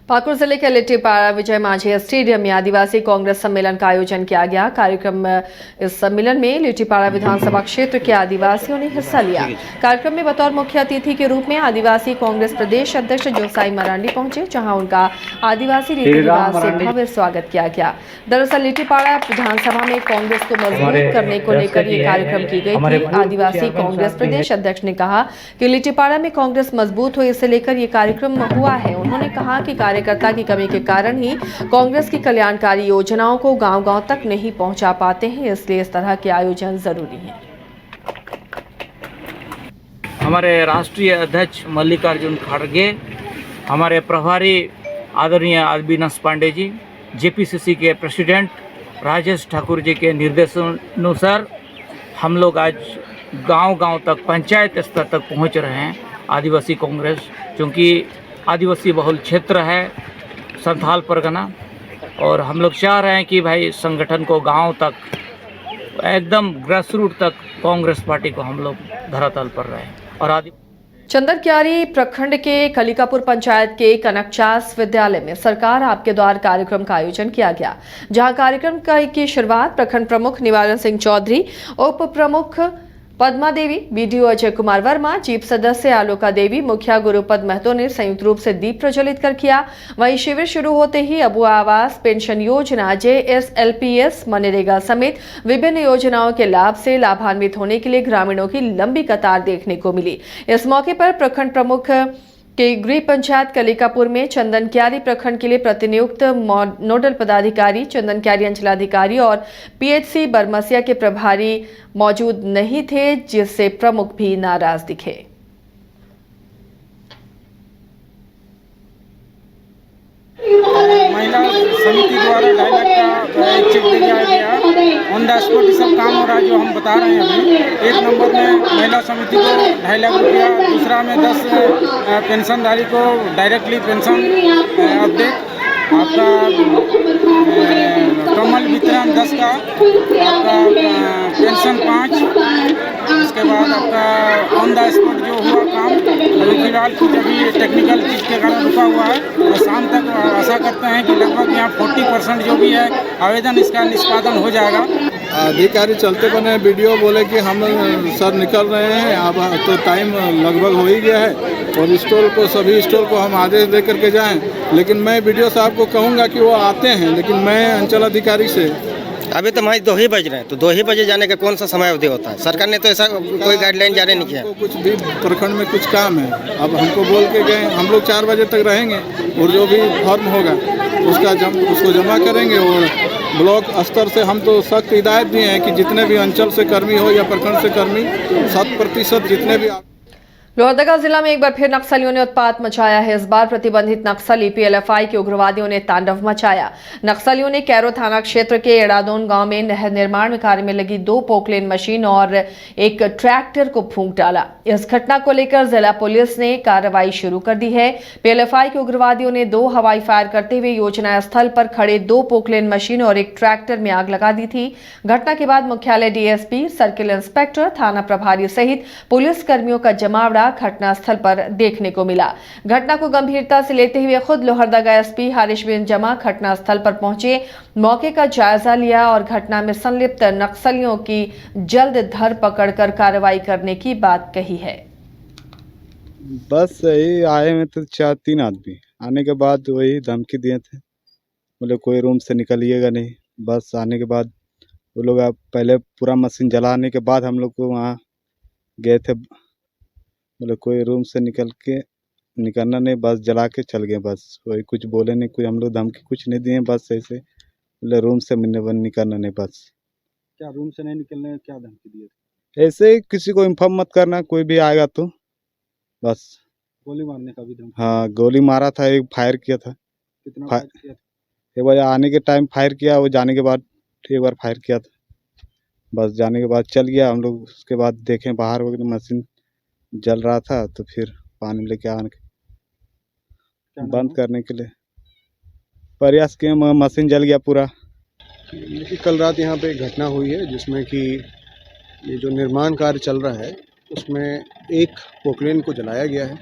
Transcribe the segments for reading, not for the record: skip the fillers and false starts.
पाकुड़ जिले के लिट्टीपाड़ा विजय माझी स्टेडियम में आदिवासी कांग्रेस सम्मेलन का आयोजन किया गया। कार्यक्रम इस सम्मेलन में लिट्टीपाड़ा विधानसभा क्षेत्र के आदिवासियों ने हिस्सा लिया। कार्यक्रम में बतौर मुख्य अतिथि के रूप में आदिवासी कांग्रेस प्रदेश अध्यक्ष जोसाई मरांडी पहुंचे, जहां उनका आदिवासी रीति रिवाज से भव्य स्वागत किया गया। दरअसल लिट्टीपाड़ा विधानसभा में कांग्रेस को मजबूत करने को लेकर ये कार्यक्रम की गई थी। आदिवासी कांग्रेस प्रदेश अध्यक्ष ने कहा कि लिट्टीपाड़ा में कांग्रेस मजबूत हो, इसे लेकर ये कार्यक्रम हुआ है। उन्होंने कहा कि कार्यकर्ता की कमी के कारण ही कांग्रेस की कल्याणकारी योजनाओं को गांव-गांव तक नहीं पहुंचा पाते हैं, इसलिए इस तरह के आयोजन जरूरी हैं। हमारे राष्ट्रीय अध्यक्ष मल्लिकार्जुन खड़गे, हमारे प्रभारी आदरणीय अविनाश पांडे जी, जेपीसीसी के प्रेसिडेंट राजेश ठाकुर जी के निर्देशानुसार हम लोग आज गांव-गांव तक, पंचायत स्तर तक पहुंच रहे हैं। आदिवासी कांग्रेस, क्योंकि आदिवासी बहुल क्षेत्र है संथाल परगना, और हम लोग चाह रहे हैं कि भाई संगठन को गांव तक, एकदम ग्रास रूट तक कांग्रेस पार्टी को हम लोग धरातल पर रहे हैं। और चंदनक्यारी प्रखंड के कलिकापुर पंचायत के कनकचास विद्यालय में सरकार आपके द्वार कार्यक्रम का आयोजन किया गया, जहां कार्यक्रम की शुरुआत प्रखंड प्रमुख निवारण सिंह चौधरी, उप प्रमुख पद्मा देवी, बीडीओ अजय कुमार वर्मा, जीप सदस्य आलोका देवी, मुखिया गुरुपद महतो ने संयुक्त रूप से दीप प्रज्वलित कर किया। वहीं शिविर शुरू होते ही अबू आवास पेंशन योजना, JSLPS, मनरेगा समेत विभिन्न योजनाओं के लाभ से लाभान्वित होने के लिए ग्रामीणों की लंबी कतार देखने को मिली। इस मौके पर प्रखंड प्रमुख के गृह पंचायत कलिकापुर में चंदनक्यारी प्रखंड के लिए प्रतिनियुक्त नोडल पदाधिकारी, चंदनक्यारी अंचलाधिकारी और PHC बरमसिया के प्रभारी मौजूद नहीं थे, जिससे प्रमुख भी नाराज दिखे। महिला समिति द्वारा 2.5 लाख का एक चेक दिया गया। ऑन द स्पॉट सब काम हो रहा है जो हम बता रहे हैं अभी। एक नंबर में महिला समिति को 2.5 लाख रुपया, दूसरा में 10 पेंशनधारी को डायरेक्टली पेंशन अपडेट, आपका कमल वितरण 10 का, आपका पेंशन 5, उसके बाद आपका ऑन द स्पॉट जो हुआ काम अभी फिलहाल कुछ अभी टेक्निकल चीज़ के कारण रुका हुआ है, और शाम तक आशा करते हैं कि लगभग यहाँ 40% जो भी है आवेदन इसका निष्पादन हो जाएगा। अधिकारी चलते बने, वीडियो बोले कि हम सर निकल रहे हैं, अब तो टाइम लगभग हो ही गया है, और स्टॉल को, सभी स्टॉल को हम आदेश दे करके जाएं। लेकिन मैं वीडियो साहब को कहूँगा कि वो आते हैं, लेकिन मैं अंचल अधिकारी से अभी तो हमारे 2 ही बज रहे हैं, तो 2 ही बजे जाने का कौन सा समय अवधि होता है? सरकार ने तो ऐसा कोई गाइडलाइन जारी नहीं किया। कुछ भी प्रखंड में कुछ काम है, अब हमको बोल के गए हम लोग 4 बजे तक रहेंगे, और जो भी फॉर्म होगा उसको जमा करेंगे। और ब्लॉक स्तर से हम तो सख्त हिदायत दिए हैं कि जितने भी अंचल से कर्मी हो या प्रखंड से कर्मी 100% जितने भी। लोहरदगा जिला में एक बार फिर नक्सलियों ने उत्पात मचाया है। इस बार प्रतिबंधित नक्सली PLFI के उग्रवादियों ने तांडव मचाया। नक्सलियों ने कैरो थाना क्षेत्र के एड़ादोन गांव में नहर निर्माण में कार्य में लगी 2 पोकलेन मशीन और एक ट्रैक्टर को फूंक डाला। इस घटना को लेकर जिला पुलिस ने कार्रवाई शुरू कर दी है। PLFI के उग्रवादियों ने 2 हवाई फायर करते हुए योजना स्थल पर खड़े 2 पोकलेन मशीन और एक ट्रैक्टर में आग लगा दी थी। घटना के बाद मुख्यालय DSP, सर्किल इंस्पेक्टर, थाना प्रभारी सहित पुलिस कर्मियों का जमावड़ा घटनास्थल पर देखने को मिला। घटना को गंभीरता से लेते हुए खुद लोहरदगा SP हारिश बिन जमा घटनास्थल पर पहुंचे, मौके का जायजा लिया और घटना में संलिप्त नक्सलियों की जल्द धरपकड़ कर कार्रवाई करने की बात कही है। बस यही आए में तो 3 आदमी आने के बाद वही धमकी दिए थे, बोले कोई रूम से निकलिएगा नहीं। बस आने के बाद वो लोग पहले पूरा मशीन जलाने के बाद हम लोग को वहाँ गए थे, बोले कोई रूम से निकलना नहीं, बस जला के चल गए। बस वही, कुछ बोले नहीं, कोई हम लोग धमकी कुछ नहीं दिए, बस ऐसे बोले रूम से निकलना नहीं। बस क्या रूम से नहीं निकलने, क्या धमकी दिए? ऐसे ही किसी को इन्फॉर्म मत करना, कोई भी आएगा तो बस। गोली मारने का भी धमकी? हाँ, गोली मारा था, एक फायर किया था। कितना फायर किया था? एक बार आने के टाइम फायर किया, वो जाने के बाद एक बार फायर किया था। बस जाने के बाद चल गया। हम लोग उसके बाद देखें बाहर वगैरह मशीन जल रहा था, तो फिर पानी लेके आने के बंद करने के लिए प्रयास किए, मशीन जल गया पूरा। कल रात यहाँ पे एक घटना हुई है जिसमें कि ये जो निर्माण कार्य चल रहा है उसमें एक पोकलेन को जलाया गया है,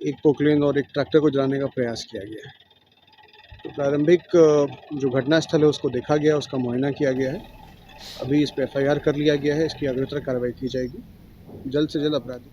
एक पोकलेन और एक ट्रैक्टर को जलाने का प्रयास किया गया है। तो प्रारंभिक जो घटनास्थल है उसको देखा गया, उसका मुआयना किया गया है। अभी इस पर FIR कर लिया गया है, इसकी अग्रतर कार्रवाई की जाएगी। जल्द से जल्द अपराधी।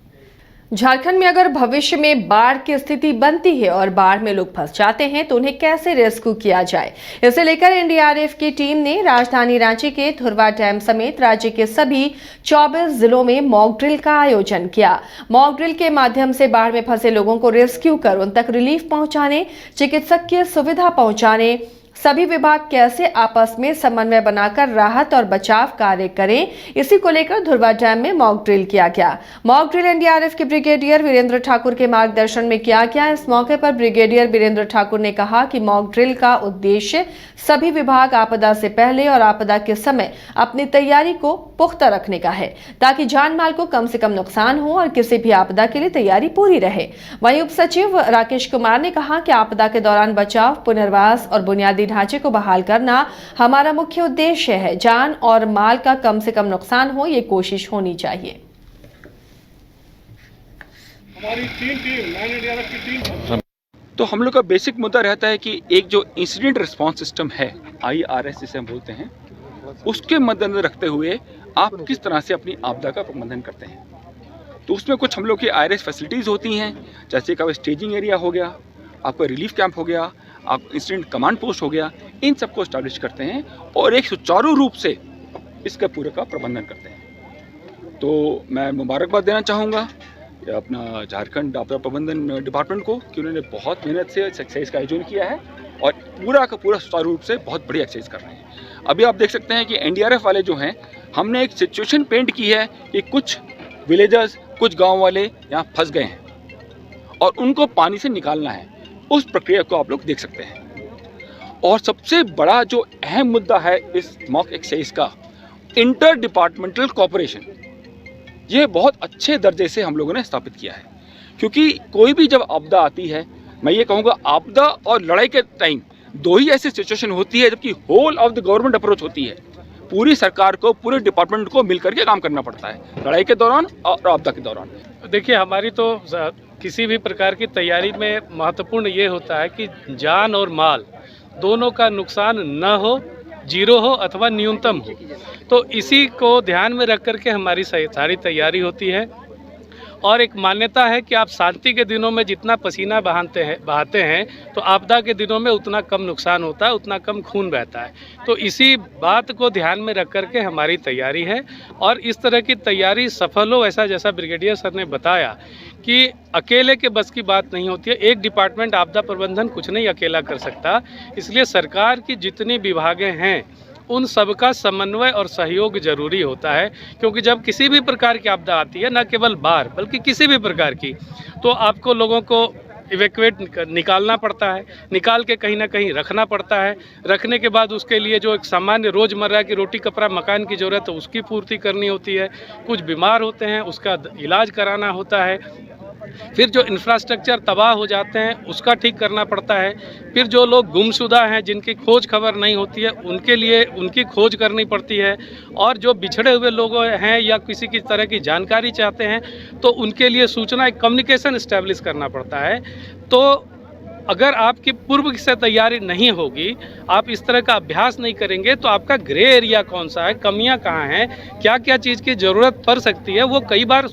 झारखंड में अगर भविष्य में बाढ़ की स्थिति बनती है और बाढ़ में लोग फंस जाते हैं तो उन्हें कैसे रेस्क्यू किया जाए, इसे लेकर NDRF की टीम ने राजधानी रांची के धुरवा डैम समेत राज्य के सभी 24 जिलों में मॉक ड्रिल का आयोजन किया। मॉक ड्रिल के माध्यम से बाढ़ में फंसे लोगों को रेस्क्यू कर उन तक रिलीफ पहुंचाने, चिकित्सकीय सुविधा पहुंचाने, सभी विभाग कैसे आपस में समन्वय बनाकर राहत और बचाव कार्य करें, इसी को लेकर धुरवा डैम में मॉक ड्रिल किया गया। मॉक ड्रिल NDRF के ब्रिगेडियर वीरेंद्र ठाकुर के मार्गदर्शन में किया गया। इस मौके पर ब्रिगेडियर वीरेंद्र ठाकुर ने कहा कि मॉक ड्रिल का उद्देश्य सभी विभाग आपदा से पहले और आपदा के समय अपनी तैयारी को पुख्ता रखने का है, ताकि जान माल को कम से कम नुकसान हो और किसी भी आपदा के लिए तैयारी पूरी रहे। वहीं उप सचिव राकेश कुमार ने कहा कि आपदा के दौरान बचाव, पुनर्वास और बुनियादी ढांचे को बहाल करना हमारा मुख्य उद्देश्य है। जान और माल का कम से कम नुकसान हो, ये कोशिश होनी चाहिए। हमारी टीम NDRF की टीम। तो हम लोग का बेसिक मुद्दा रहता है कि एक जो इंसिडेंट रिस्पांस सिस्टम है, IRS जिसे हम बोलते हैं, उसके मद्देनजर रखते हुए आप किस तरह से अपनी आपदा का प्रबंधन करते हैं। तो उसमें कुछ हम लोग की IRS फैसिलिटीज़ होती हैं, जैसे कि स्टेजिंग एरिया हो गया, आपका रिलीफ कैंप हो गया, आप इंसिडेंट कमांड पोस्ट हो गया, इन सबको स्टैब्लिश करते हैं और एक सुचारू रूप से इसका पूरे का प्रबंधन करते हैं। तो मैं मुबारकबाद देना चाहूँगा अपना झारखंड आपदा प्रबंधन डिपार्टमेंट को कि उन्होंने बहुत मेहनत से एक्सरसाइज का आयोजन किया है और पूरा का पूरा सुचारू रूप से बहुत बड़ी एक्सरसाइज कर रहे हैं। अभी आप देख सकते हैं कि NDRF वाले जो हैं, हमने एक सिचुएशन पेंट की है कि कुछ विलेजर्स, कुछ गांव वाले यहाँ फंस गए हैं और उनको पानी से निकालना है। उस प्रक्रिया को आप लोग देख सकते हैं। और सबसे बड़ा जो अहम मुद्दा है इस मॉक एक्सरसाइज का, इंटर डिपार्टमेंटल कोऑपरेशन, ये बहुत अच्छे दर्जे से हम लोगों ने स्थापित किया है। क्योंकि कोई भी जब आपदा आती है, मैं ये कहूँगा आपदा और लड़ाई के टाइम दो ही ऐसी सिचुएशन होती है जबकि whole of the government approach होती है। पूरी सरकार को, पूरे डिपार्टमेंट को मिलकर के काम करना पड़ता है, लड़ाई के दौरान और आपदा के दौरान। देखिए, हमारी तो किसी भी प्रकार की तैयारी में महत्वपूर्ण ये होता है कि जान और माल दोनों का नुकसान न हो, जीरो हो अथवा न्यूनतम हो। तो इसी को ध्यान में रख करके हमारी सारी तैयारी होती है। और एक मान्यता है कि आप शांति के दिनों में जितना पसीना बहाते हैं तो आपदा के दिनों में उतना कम नुकसान होता है, उतना कम खून बहता है। तो इसी बात को ध्यान में रख करके हमारी तैयारी है और इस तरह की तैयारी सफल हो, ऐसा जैसा ब्रिगेडियर सर ने बताया कि अकेले के बस की बात नहीं होती है। एक डिपार्टमेंट आपदा प्रबंधन कुछ नहीं अकेला कर सकता, इसलिए सरकार की जितनी विभागें हैं उन सबका समन्वय और सहयोग जरूरी होता है। क्योंकि जब किसी भी प्रकार की आपदा आती है, न केवल बाढ़ बल्कि किसी भी प्रकार की, तो आपको लोगों को इवैक्यूएट निकालना पड़ता है, निकाल के कहीं ना कहीं रखना पड़ता है। रखने के बाद उसके लिए जो एक सामान्य रोज़मर्रा की रोटी कपड़ा मकान की ज़रूरत है उसकी पूर्ति करनी होती है। कुछ बीमार होते हैं उसका इलाज कराना होता है। फिर जो इंफ्रास्ट्रक्चर तबाह हो जाते हैं उसका ठीक करना पड़ता है। फिर जो लोग गुमशुदा हैं, जिनकी खोज खबर नहीं होती है, उनके लिए उनकी खोज करनी पड़ती है। और जो बिछड़े हुए लोग हैं या किसी की तरह की जानकारी चाहते हैं तो उनके लिए सूचना, एक कम्युनिकेशन इस्टेब्लिश करना पड़ता है। तो अगर आपकी पूर्व से तैयारी नहीं होगी, आप इस तरह का अभ्यास नहीं करेंगे, तो आपका ग्रे एरिया कौन सा है, कमियां कहाँ हैं, क्या क्या चीज़ की ज़रूरत पड़ सकती है, वो कई बार